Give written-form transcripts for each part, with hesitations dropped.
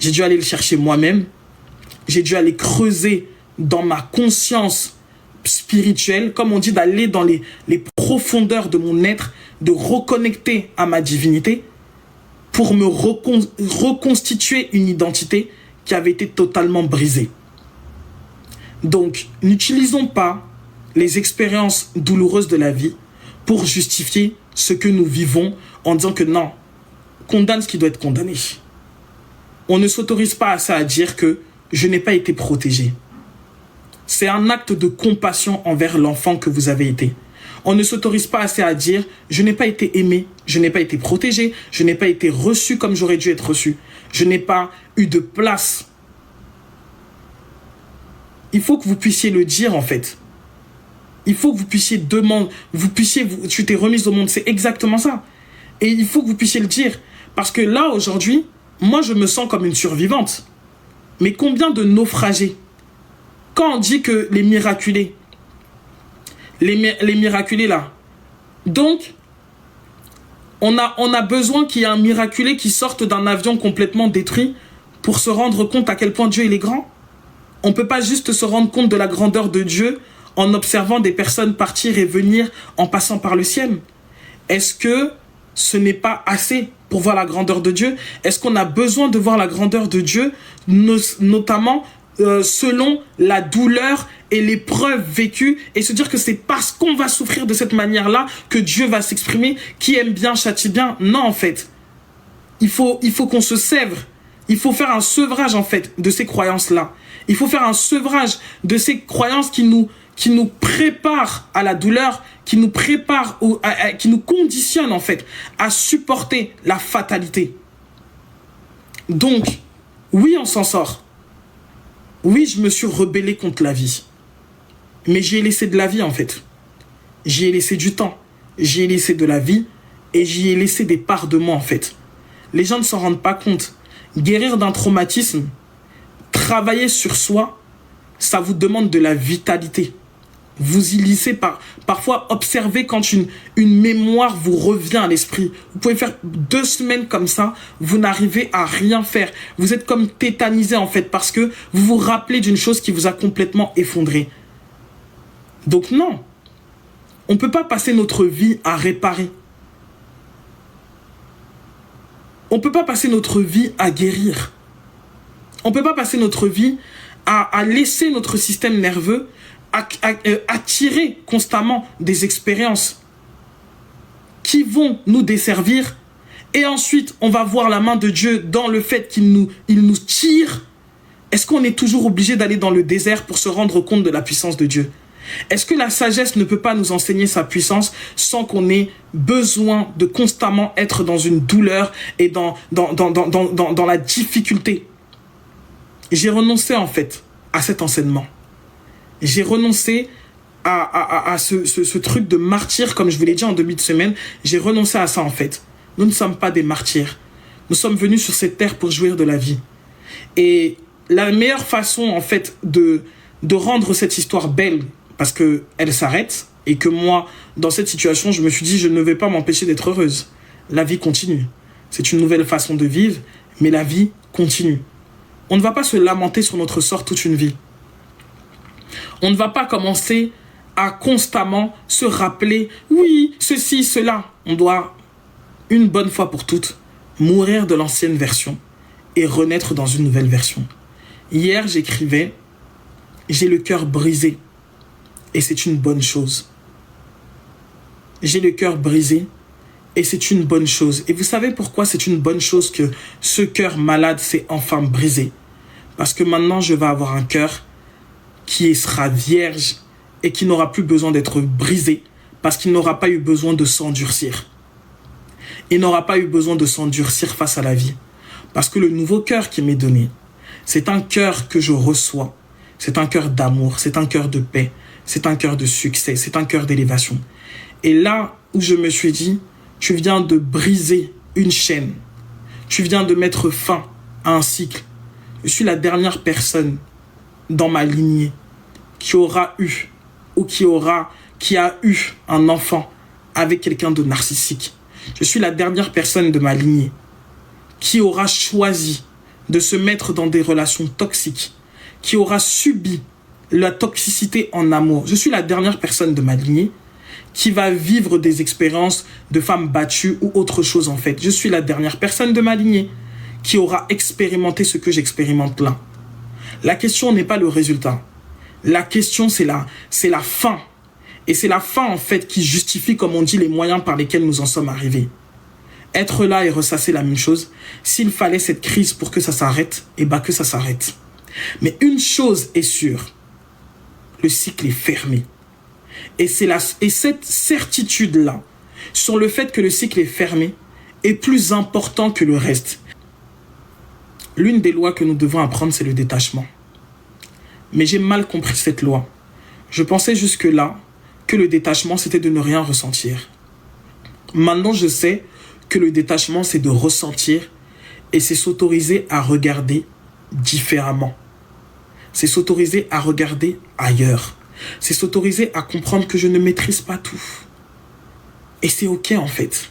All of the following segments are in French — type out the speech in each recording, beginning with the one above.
J'ai dû aller le chercher moi-même. J'ai dû aller creuser dans ma conscience spirituelle, comme on dit, d'aller dans les profondeurs de mon être, de reconnecter à ma divinité pour me reconstituer une identité qui avait été totalement brisée. Donc, n'utilisons pas les expériences douloureuses de la vie pour justifier ce que nous vivons en disant que non, condamne ce qui doit être condamné. On ne s'autorise pas assez à dire que je n'ai pas été protégé. C'est un acte de compassion envers l'enfant que vous avez été. On ne s'autorise pas assez à dire je n'ai pas été aimé, je n'ai pas été protégé, je n'ai pas été reçu comme j'aurais dû être reçu. Je n'ai pas eu de place. Il faut que vous puissiez le dire en fait. Il faut que vous puissiez demander, tu t'es remise au monde, c'est exactement ça. Et il faut que vous puissiez le dire. Parce que là, aujourd'hui, moi, je me sens comme une survivante. Mais combien de naufragés? Quand on dit que les miraculés, les miraculés là, donc, on a besoin qu'il y ait un miraculé qui sorte d'un avion complètement détruit pour se rendre compte à quel point Dieu il est grand. On ne peut pas juste se rendre compte de la grandeur de Dieu en observant des personnes partir et venir en passant par le ciel. Est-ce que ce n'est pas assez pour voir la grandeur de Dieu? Est-ce qu'on a besoin de voir la grandeur de Dieu, notamment selon la douleur et l'épreuve vécue, et se dire que c'est parce qu'on va souffrir de cette manière-là que Dieu va s'exprimer? Qui aime bien châtie bien? Non, en fait. Il faut qu'on se sèvre. Il faut faire un sevrage, en fait, de ces croyances-là. Il faut faire un sevrage de ces croyances qui nous préparent à la douleur, qui nous préparent, qui nous conditionnent, en fait, à supporter la fatalité. Donc, oui, on s'en sort. Oui, je me suis rebellé contre la vie. Mais j'y ai laissé de la vie, en fait. J'y ai laissé du temps. J'y ai laissé de la vie. Et j'y ai laissé des parts de moi, en fait. Les gens ne s'en rendent pas compte. Guérir d'un traumatisme, travailler sur soi, ça vous demande de la vitalité. Vous y lissez parfois observez quand une mémoire vous revient à l'esprit. Vous pouvez faire 2 semaines comme ça, vous n'arrivez à rien faire. Vous êtes comme tétanisé en fait parce que vous vous rappelez d'une chose qui vous a complètement effondré. Donc non, on ne peut pas passer notre vie à réparer. On ne peut pas passer notre vie à guérir. On ne peut pas passer notre vie à laisser notre système nerveux attirer constamment des expériences qui vont nous desservir. Et ensuite, on va voir la main de Dieu dans le fait qu'il nous tire. Est-ce qu'on est toujours obligé d'aller dans le désert pour se rendre compte de la puissance de Dieu? Est-ce que la sagesse ne peut pas nous enseigner sa puissance sans qu'on ait besoin de constamment être dans une douleur et dans la difficulté? J'ai renoncé en fait à cet enseignement. J'ai renoncé à ce truc de martyr, comme je vous l'ai dit en début de semaine. J'ai renoncé à ça en fait. Nous ne sommes pas des martyrs. Nous sommes venus sur cette terre pour jouir de la vie. Et la meilleure façon en fait de rendre cette histoire belle, parce qu'elle s'arrête, et que moi, dans cette situation, je me suis dit, je ne vais pas m'empêcher d'être heureuse. La vie continue. C'est une nouvelle façon de vivre, mais la vie continue. On ne va pas se lamenter sur notre sort toute une vie. On ne va pas commencer à constamment se rappeler, oui, ceci, cela. On doit, une bonne fois pour toutes, mourir de l'ancienne version et renaître dans une nouvelle version. Hier, j'écrivais, j'ai le cœur brisé. Et c'est une bonne chose. J'ai le cœur brisé et c'est une bonne chose. Et vous savez pourquoi c'est une bonne chose que ce cœur malade s'est enfin brisé? Parce que maintenant, je vais avoir un cœur qui sera vierge et qui n'aura plus besoin d'être brisé parce qu'il n'aura pas eu besoin de s'endurcir. Il n'aura pas eu besoin de s'endurcir face à la vie. Parce que le nouveau cœur qui m'est donné, c'est un cœur que je reçois. C'est un cœur d'amour, c'est un cœur de paix. C'est un cœur de succès, c'est un cœur d'élévation. Et là où je me suis dit, tu viens de briser une chaîne. Tu viens de mettre fin à un cycle. Je suis la dernière personne dans ma lignée qui aura eu ou qui a eu un enfant avec quelqu'un de narcissique. Je suis la dernière personne de ma lignée qui aura choisi de se mettre dans des relations toxiques, qui aura subi la toxicité en amour. Je suis la dernière personne de ma lignée qui va vivre des expériences de femmes battues ou autre chose en fait. Je suis la dernière personne de ma lignée qui aura expérimenté ce que j'expérimente là. La question n'est pas le résultat. La question, c'est la fin. Et c'est la fin, en fait, qui justifie, comme on dit, les moyens par lesquels nous en sommes arrivés. Être là et ressasser la même chose, s'il fallait cette crise pour que ça s'arrête, eh bien que ça s'arrête. Mais une chose est sûre, le cycle est fermé. Et cette certitude-là, sur le fait que le cycle est fermé, est plus important que le reste. L'une des lois que nous devons apprendre, c'est le détachement. Mais j'ai mal compris cette loi. Je pensais jusque-là que le détachement, c'était de ne rien ressentir. Maintenant, je sais que le détachement, c'est de ressentir et c'est s'autoriser à regarder différemment. C'est s'autoriser à regarder ailleurs. C'est s'autoriser à comprendre que je ne maîtrise pas tout. Et c'est ok, en fait,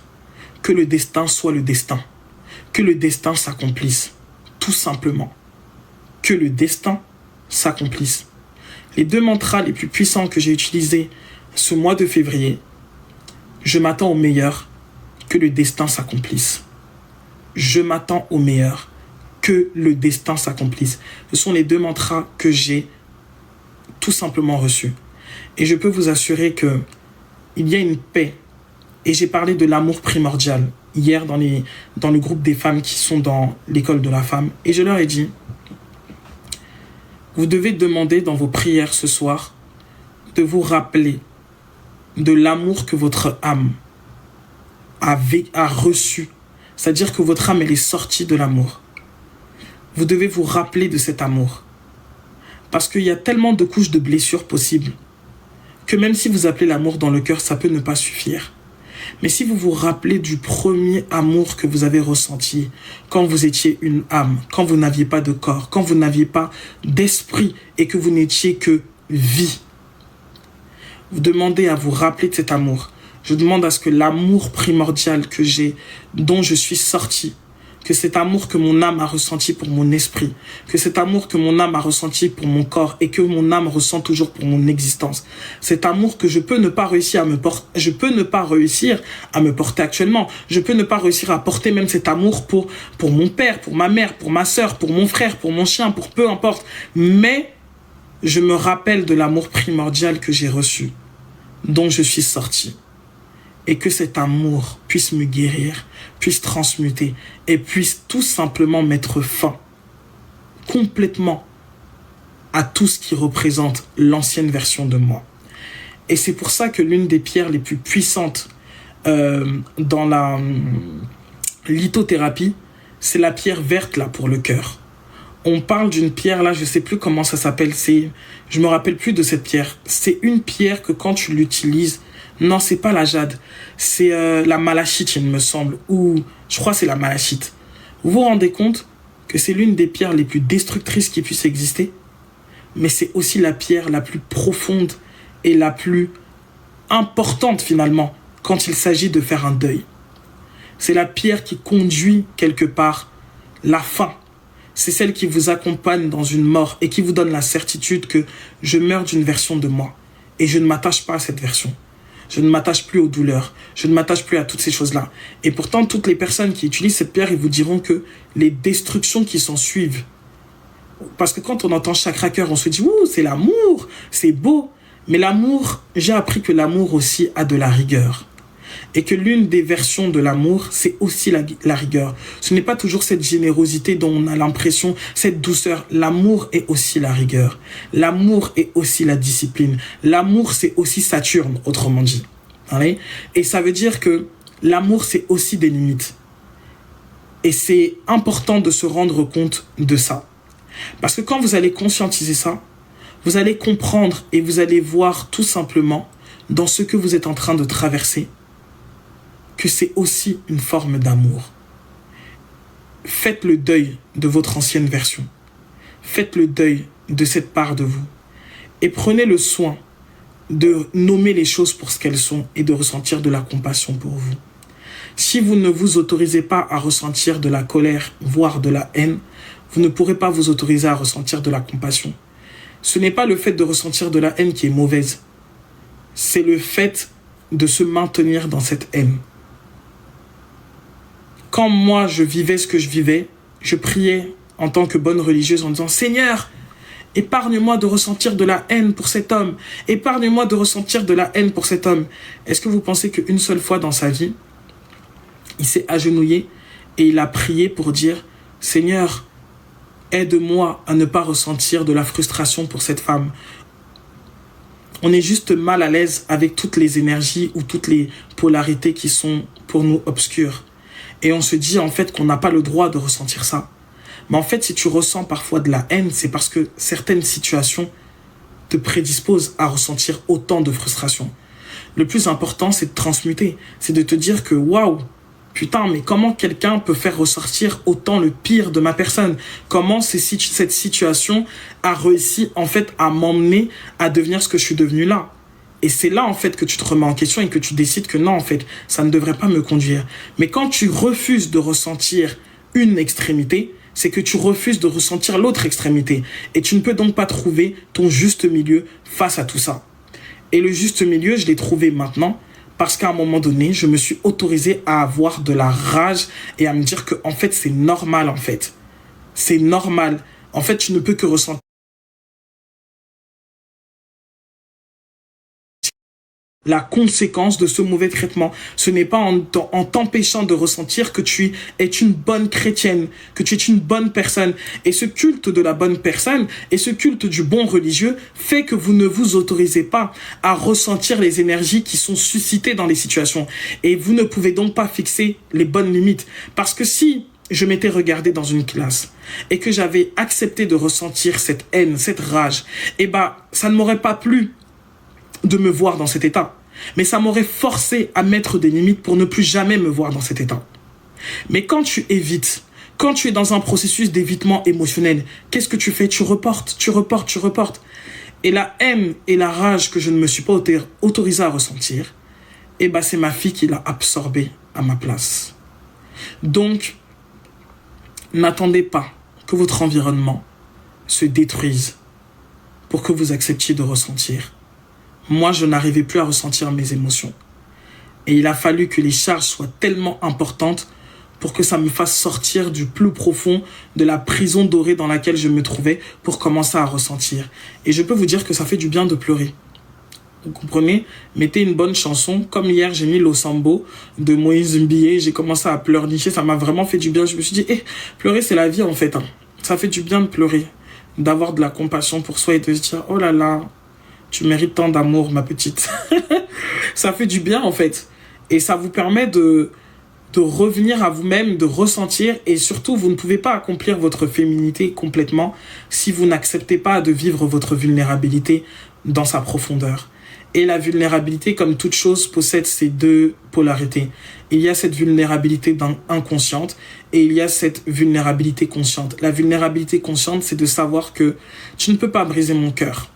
que le destin soit le destin. Que le destin s'accomplisse. Tout simplement. Que le destin s'accomplisse. Les deux mantras les plus puissants que j'ai utilisés ce mois de février, je m'attends au meilleur, que le destin s'accomplisse. Je m'attends au meilleur, que le destin s'accomplisse. Ce sont les deux mantras que j'ai tout simplement reçus. Et je peux vous assurer que il y a une paix. Et j'ai parlé de l'amour primordial hier dans le groupe des femmes qui sont dans l'école de la femme. Et je leur ai dit, vous devez demander dans vos prières ce soir de vous rappeler de l'amour que votre âme a reçu. C'est-à-dire que votre âme, elle est sortie de l'amour. Vous devez vous rappeler de cet amour. Parce qu'il y a tellement de couches de blessures possibles que même si vous appelez l'amour dans le cœur, ça peut ne pas suffire. Mais si vous vous rappelez du premier amour que vous avez ressenti quand vous étiez une âme, quand vous n'aviez pas de corps, quand vous n'aviez pas d'esprit et que vous n'étiez que vie, vous demandez à vous rappeler de cet amour. Je demande à ce que l'amour primordial que j'ai, dont je suis sorti, que cet amour que mon âme a ressenti pour mon esprit, que cet amour que mon âme a ressenti pour mon corps et que mon âme ressent toujours pour mon existence, cet amour que je peux ne pas réussir à me porter, je peux ne pas réussir à me porter actuellement, je peux ne pas réussir à porter même cet amour pour mon père, pour ma mère, pour ma sœur, pour mon frère, pour mon chien, pour peu importe, mais je me rappelle de l'amour primordial que j'ai reçu, dont je suis sorti. Et que cet amour puisse me guérir, puisse transmuter et puisse tout simplement mettre fin complètement à tout ce qui représente l'ancienne version de moi. Et c'est pour ça que l'une des pierres les plus puissantes dans la lithothérapie, c'est la pierre verte là pour le cœur. On parle d'une pierre là, je ne sais plus comment ça s'appelle, je me rappelle plus de cette pierre. C'est une pierre que quand tu l'utilises, non, c'est pas la jade, c'est la malachite, il me semble, ou je crois que c'est la malachite. Vous vous rendez compte que c'est l'une des pierres les plus destructrices qui puisse exister, mais c'est aussi la pierre la plus profonde et la plus importante finalement quand il s'agit de faire un deuil. C'est la pierre qui conduit quelque part la fin. C'est celle qui vous accompagne dans une mort et qui vous donne la certitude que je meurs d'une version de moi et je ne m'attache pas à cette version. Je ne m'attache plus aux douleurs. Je ne m'attache plus à toutes ces choses-là. Et pourtant, toutes les personnes qui utilisent cette pierre, ils vous diront que les destructions qui s'en suivent. Parce que quand on entend chakra cœur, on se dit « Ouh, c'est l'amour, c'est beau ». Mais l'amour, j'ai appris que l'amour aussi a de la rigueur. Et que l'une des versions de l'amour, c'est aussi la rigueur. Ce n'est pas toujours cette générosité dont on a l'impression, cette douceur. L'amour est aussi la rigueur. L'amour est aussi la discipline. L'amour, c'est aussi Saturne, autrement dit. Et ça veut dire que l'amour, c'est aussi des limites. Et c'est important de se rendre compte de ça. Parce que quand vous allez conscientiser ça, vous allez comprendre et vous allez voir tout simplement dans ce que vous êtes en train de traverser que c'est aussi une forme d'amour. Faites le deuil de votre ancienne version. Faites le deuil de cette part de vous. Et prenez le soin de nommer les choses pour ce qu'elles sont et de ressentir de la compassion pour vous. Si vous ne vous autorisez pas à ressentir de la colère, voire de la haine, vous ne pourrez pas vous autoriser à ressentir de la compassion. Ce n'est pas le fait de ressentir de la haine qui est mauvaise. C'est le fait de se maintenir dans cette haine. Quand moi, je vivais ce que je vivais, je priais en tant que bonne religieuse en disant « Seigneur, épargne-moi de ressentir de la haine pour cet homme. Épargne-moi de ressentir de la haine pour cet homme. » Est-ce que vous pensez qu'une seule fois dans sa vie, il s'est agenouillé et il a prié pour dire « Seigneur, aide-moi à ne pas ressentir de la frustration pour cette femme. » On est juste mal à l'aise avec toutes les énergies ou toutes les polarités qui sont pour nous obscures. Et on se dit en fait qu'on n'a pas le droit de ressentir ça. Mais en fait, si tu ressens parfois de la haine, c'est parce que certaines situations te prédisposent à ressentir autant de frustration. Le plus important, c'est de transmuter. C'est de te dire que waouh, putain, mais comment quelqu'un peut faire ressortir autant le pire de ma personne? Comment cette situation a réussi en fait à m'emmener à devenir ce que je suis devenu là? Et c'est là en fait que tu te remets en question et que tu décides que non, en fait, ça ne devrait pas me conduire. Mais quand tu refuses de ressentir une extrémité, c'est que tu refuses de ressentir l'autre extrémité. Et tu ne peux donc pas trouver ton juste milieu face à tout ça. Et le juste milieu, je l'ai trouvé maintenant parce qu'à un moment donné, je me suis autorisé à avoir de la rage et à me dire que en fait, c'est normal en fait. C'est normal. En fait, tu ne peux que ressentir la conséquence de ce mauvais traitement. Ce n'est pas en t'empêchant de ressentir que tu es une bonne chrétienne, que tu es une bonne personne. Et ce culte de la bonne personne et ce culte du bon religieux fait que vous ne vous autorisez pas à ressentir les énergies qui sont suscitées dans les situations. Et vous ne pouvez donc pas fixer les bonnes limites. Parce que si je m'étais regardé dans une classe et que j'avais accepté de ressentir cette haine, cette rage, ça ne m'aurait pas plu de me voir dans cet état. Mais ça m'aurait forcé à mettre des limites pour ne plus jamais me voir dans cet état. Mais quand tu évites, quand tu es dans un processus d'évitement émotionnel, qu'est-ce que tu fais? Tu reportes. Et la haine et la rage que je ne me suis pas autorisé à ressentir, c'est ma fille qui l'a absorbée à ma place. Donc, n'attendez pas que votre environnement se détruise pour que vous acceptiez de ressentir. Moi, je n'arrivais plus à ressentir mes émotions. Et il a fallu que les charges soient tellement importantes pour que ça me fasse sortir du plus profond de la prison dorée dans laquelle je me trouvais pour commencer à ressentir. Et je peux vous dire que ça fait du bien de pleurer. Vous comprenez? Mettez une bonne chanson. Comme hier, j'ai mis l'Osambo de Moïse Mbié. J'ai commencé à pleurnicher. Ça m'a vraiment fait du bien. Je me suis dit, pleurer, c'est la vie en fait. Ça fait du bien de pleurer. D'avoir de la compassion pour soi et de se dire, oh là là, tu mérites tant d'amour, ma petite. Ça fait du bien, en fait. Et ça vous permet de revenir à vous-même, de ressentir. Et surtout, vous ne pouvez pas accomplir votre féminité complètement si vous n'acceptez pas de vivre votre vulnérabilité dans sa profondeur. Et la vulnérabilité, comme toute chose, possède ces deux polarités. Il y a cette vulnérabilité inconsciente et il y a cette vulnérabilité consciente. La vulnérabilité consciente, c'est de savoir que tu ne peux pas briser mon cœur.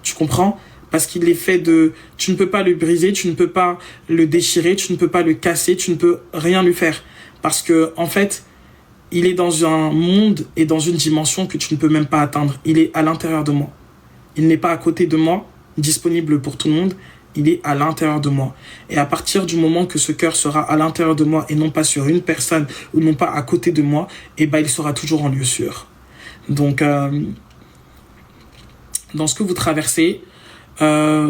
Tu comprends? Parce qu'il est fait de... Tu ne peux pas le briser, tu ne peux pas le déchirer, tu ne peux pas le casser, tu ne peux rien lui faire. Parce que, en fait, il est dans un monde et dans une dimension que tu ne peux même pas atteindre. Il est à l'intérieur de moi. Il n'est pas à côté de moi, disponible pour tout le monde. Il est à l'intérieur de moi. Et à partir du moment que ce cœur sera à l'intérieur de moi et non pas sur une personne ou non pas à côté de moi, il sera toujours en lieu sûr. Donc... dans ce que vous traversez,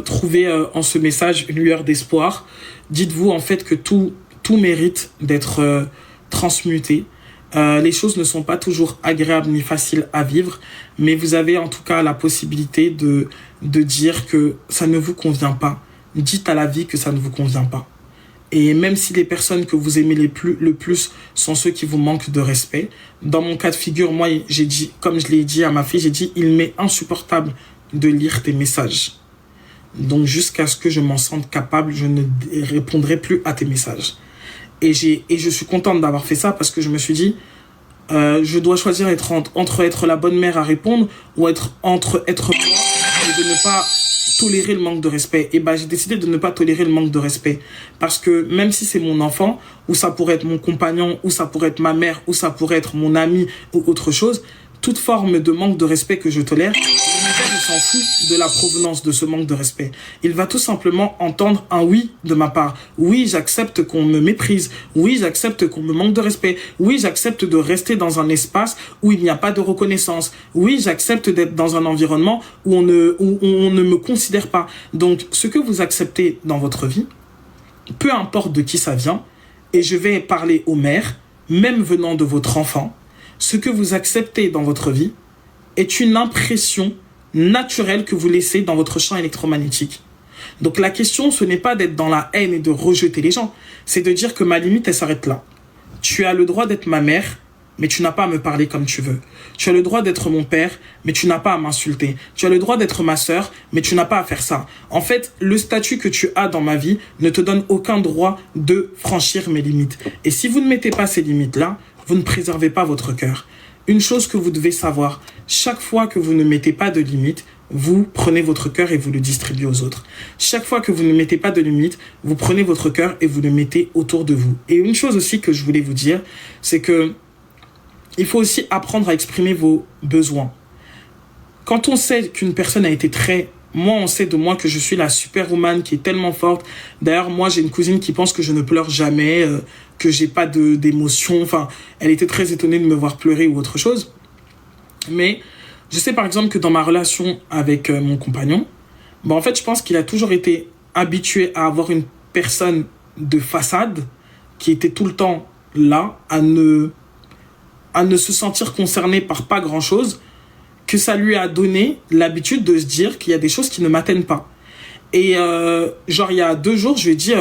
trouvez en ce message une lueur d'espoir. Dites-vous en fait que tout mérite d'être transmuté. Les choses ne sont pas toujours agréables ni faciles à vivre, mais vous avez en tout cas la possibilité de dire que ça ne vous convient pas. Dites à la vie que ça ne vous convient pas. Et même si les personnes que vous aimez le plus sont ceux qui vous manquent de respect, dans mon cas de figure, moi, j'ai dit, comme je l'ai dit à ma fille, j'ai dit, il m'est insupportable de lire tes messages. Donc, jusqu'à ce que je m'en sente capable, je ne répondrai plus à tes messages. Et je suis contente d'avoir fait ça parce que je me suis dit, je dois choisir entre être la bonne mère à répondre ou entre être moi et de ne pas tolérer le manque de respect. Et bah, j'ai décidé de ne pas tolérer le manque de respect. Parce que même si c'est mon enfant, ou ça pourrait être mon compagnon, ou ça pourrait être ma mère, ou ça pourrait être mon ami, ou autre chose, toute forme de manque de respect que je tolère, l'univers s'en fout de la provenance de ce manque de respect. Il va tout simplement entendre un oui de ma part. Oui, j'accepte qu'on me méprise. Oui, j'accepte qu'on me manque de respect. Oui, j'accepte de rester dans un espace où il n'y a pas de reconnaissance. Oui, j'accepte d'être dans un environnement où on ne me considère pas. Donc, ce que vous acceptez dans votre vie, peu importe de qui ça vient, et je vais parler aux mères, même venant de votre enfant, ce que vous acceptez dans votre vie est une impression naturelle que vous laissez dans votre champ électromagnétique. Donc la question, ce n'est pas d'être dans la haine et de rejeter les gens, c'est de dire que ma limite, elle s'arrête là. Tu as le droit d'être ma mère, mais tu n'as pas à me parler comme tu veux. Tu as le droit d'être mon père, mais tu n'as pas à m'insulter. Tu as le droit d'être ma sœur, mais tu n'as pas à faire ça. En fait, le statut que tu as dans ma vie ne te donne aucun droit de franchir mes limites. Et si vous ne mettez pas ces limites-là, vous ne préservez pas votre cœur. Une chose que vous devez savoir, chaque fois que vous ne mettez pas de limites, vous prenez votre cœur et vous le distribuez aux autres. Chaque fois que vous ne mettez pas de limites, vous prenez votre cœur et vous le mettez autour de vous. Et une chose aussi que je voulais vous dire, c'est que il faut aussi apprendre à exprimer vos besoins. Quand on sait qu'une personne a été très... Moi, on sait de moi que je suis la superwoman qui est tellement forte. D'ailleurs, moi, j'ai une cousine qui pense que je ne pleure jamais, que j'ai pas d'émotion. Enfin, elle était très étonnée de me voir pleurer ou autre chose. Mais je sais par exemple que dans ma relation avec mon compagnon, en fait, je pense qu'il a toujours été habitué à avoir une personne de façade qui était tout le temps là, à ne se sentir concerné par pas grand-chose, que ça lui a donné l'habitude de se dire qu'il y a des choses qui ne m'atteignent pas. Et genre, il y a 2 jours, je lui ai dit,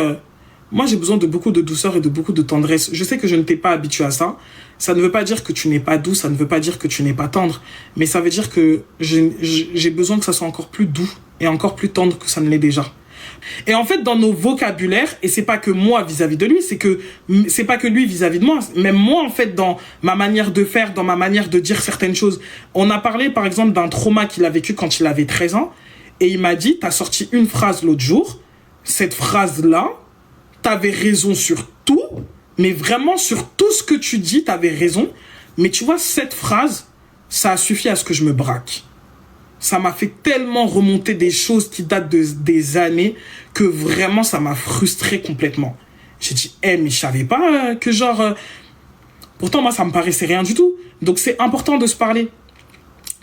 moi j'ai besoin de beaucoup de douceur et de beaucoup de tendresse. Je sais que je ne t'ai pas habitué à ça. Ça ne veut pas dire que tu n'es pas doux, ça ne veut pas dire que tu n'es pas tendre. Mais ça veut dire que j'ai besoin que ça soit encore plus doux et encore plus tendre que ça ne l'est déjà. Et en fait, dans nos vocabulaires, et c'est pas que moi vis-à-vis de lui, c'est pas que lui vis-à-vis de moi, même moi en fait, dans ma manière de faire, dans ma manière de dire certaines choses. On a parlé par exemple d'un trauma qu'il a vécu quand il avait 13 ans, et il m'a dit, t'as sorti une phrase l'autre jour, cette phrase-là, t'avais raison sur tout, mais vraiment sur tout ce que tu dis, t'avais raison, mais tu vois, cette phrase, ça a suffi à ce que je me braque. Ça m'a fait tellement remonter des choses qui datent des années que vraiment ça m'a frustré complètement. J'ai dit, mais je savais pas que genre... Pourtant, moi, ça me paraissait rien du tout. Donc, c'est important de se parler.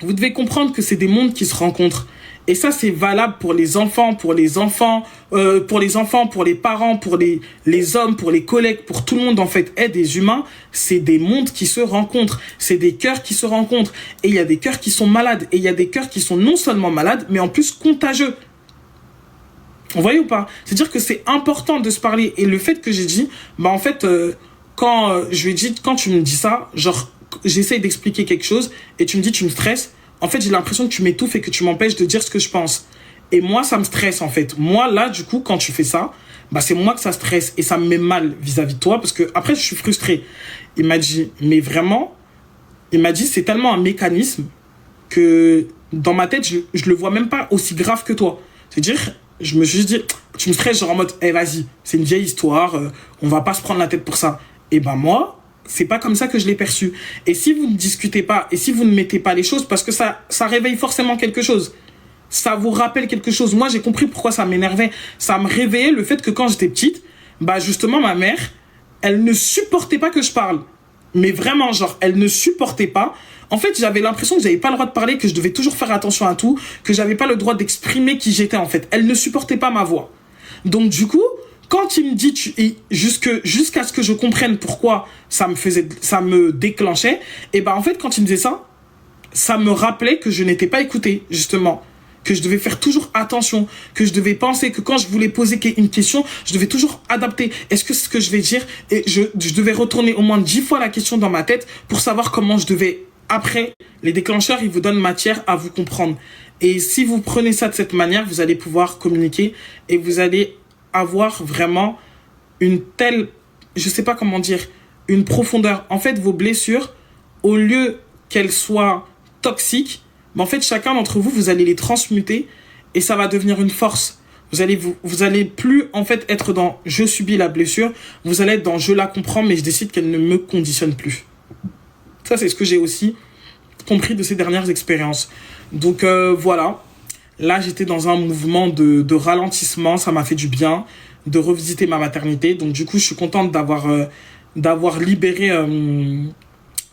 Vous devez comprendre que c'est des mondes qui se rencontrent. Et ça, c'est valable pour les enfants, pour les parents, pour les hommes, pour les collègues, pour tout le monde, en fait. Des humains, c'est des mondes qui se rencontrent. C'est des cœurs qui se rencontrent. Et il y a des cœurs qui sont malades. Et il y a des cœurs qui sont non seulement malades, mais en plus contagieux. Vous voyez ou pas? C'est-à-dire que c'est important de se parler. Et le fait que j'ai dit, en fait, quand je lui ai dit, quand tu me dis ça, genre, j'essaye d'expliquer quelque chose et tu me dis, tu me stresses. En fait, j'ai l'impression que tu m'étouffes et que tu m'empêches de dire ce que je pense. Et moi, ça me stresse, en fait. Moi, là, du coup, quand tu fais ça, c'est moi que ça stresse et ça me met mal vis-à-vis de toi parce que après, je suis frustré. Il m'a dit, mais vraiment, il m'a dit, c'est tellement un mécanisme que dans ma tête, je le vois même pas aussi grave que toi. C'est-à-dire, je me suis dit, tu me stresses genre en mode, vas-y, c'est une vieille histoire, on va pas se prendre la tête pour ça. Et moi, c'est pas comme ça que je l'ai perçu. Et si vous ne discutez pas, et si vous ne mettez pas les choses, parce que ça réveille forcément quelque chose. Ça vous rappelle quelque chose. Moi, j'ai compris pourquoi ça m'énervait. Ça me réveillait le fait que quand j'étais petite, justement, ma mère, elle ne supportait pas que je parle. Mais vraiment, genre, elle ne supportait pas. En fait, j'avais l'impression que j'avais pas le droit de parler, que je devais toujours faire attention à tout, que j'avais pas le droit d'exprimer qui j'étais, en fait. Elle ne supportait pas ma voix. Donc, du coup, quand il me dit, jusqu'à ce que je comprenne pourquoi ça me déclenchait, en fait, quand il me disait ça, ça me rappelait que je n'étais pas écouté, justement. Que je devais faire toujours attention, que je devais penser que quand je voulais poser une question, je devais toujours adapter. Est-ce que c'est ce que je vais dire? Et je devais retourner au moins 10 fois la question dans ma tête pour savoir comment je devais. Après, les déclencheurs, ils vous donnent matière à vous comprendre. Et si vous prenez ça de cette manière, vous allez pouvoir communiquer et vous allez avoir vraiment une telle, je sais pas comment dire, une profondeur. En fait, vos blessures, au lieu qu'elles soient toxiques, en fait, chacun d'entre vous, vous allez les transmuter et ça va devenir une force. Vous allez plus en fait être dans je subis la blessure, vous allez être dans je la comprends mais je décide qu'elle ne me conditionne plus. Ça c'est ce que j'ai aussi compris de ces dernières expériences. Donc voilà, là j'étais dans un mouvement de ralentissement, ça m'a fait du bien de revisiter ma maternité. Donc du coup je suis contente d'avoir libéré...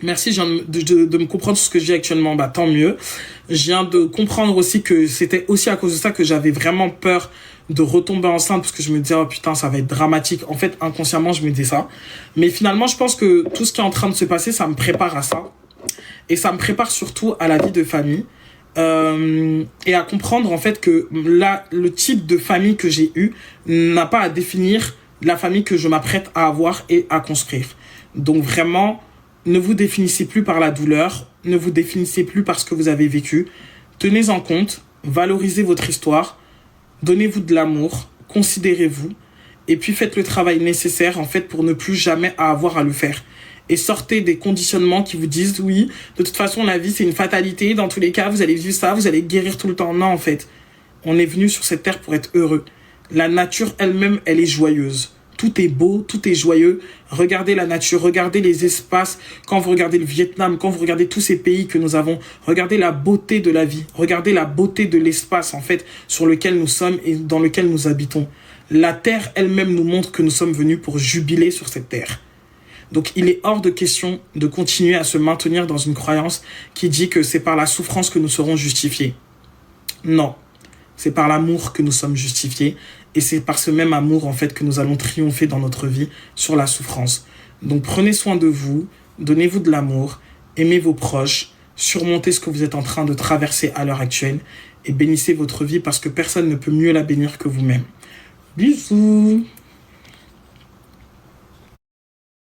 Merci, je viens de me comprendre ce que je vis actuellement, bah tant mieux. Je viens de comprendre aussi que c'était aussi à cause de ça que j'avais vraiment peur de retomber enceinte parce que je me disais, oh putain, ça va être dramatique. En fait, inconsciemment, je me disais ça. Mais finalement, je pense que tout ce qui est en train de se passer, ça me prépare à ça. Et ça me prépare surtout à la vie de famille. Et à comprendre en fait que là, le type de famille que j'ai eu n'a pas à définir la famille que je m'apprête à avoir et à construire. Donc vraiment... Ne vous définissez plus par la douleur, ne vous définissez plus par ce que vous avez vécu. Tenez en compte, valorisez votre histoire, donnez-vous de l'amour, considérez-vous, et puis faites le travail nécessaire en fait pour ne plus jamais avoir à le faire. Et sortez des conditionnements qui vous disent oui, de toute façon la vie c'est une fatalité, dans tous les cas vous allez vivre ça, vous allez guérir tout le temps. Non en fait, on est venu sur cette terre pour être heureux. La nature elle-même, elle est joyeuse. Tout est beau, tout est joyeux. Regardez la nature, regardez les espaces. Quand vous regardez le Vietnam, quand vous regardez tous ces pays que nous avons, regardez la beauté de la vie. Regardez la beauté de l'espace, en fait, sur lequel nous sommes et dans lequel nous habitons. La terre elle-même nous montre que nous sommes venus pour jubiler sur cette terre. Donc, il est hors de question de continuer à se maintenir dans une croyance qui dit que c'est par la souffrance que nous serons justifiés. Non. C'est par l'amour que nous sommes justifiés. Et c'est par ce même amour, en fait, que nous allons triompher dans notre vie sur la souffrance. Donc, prenez soin de vous, donnez-vous de l'amour, aimez vos proches, surmontez ce que vous êtes en train de traverser à l'heure actuelle et bénissez votre vie parce que personne ne peut mieux la bénir que vous-même. Bisous!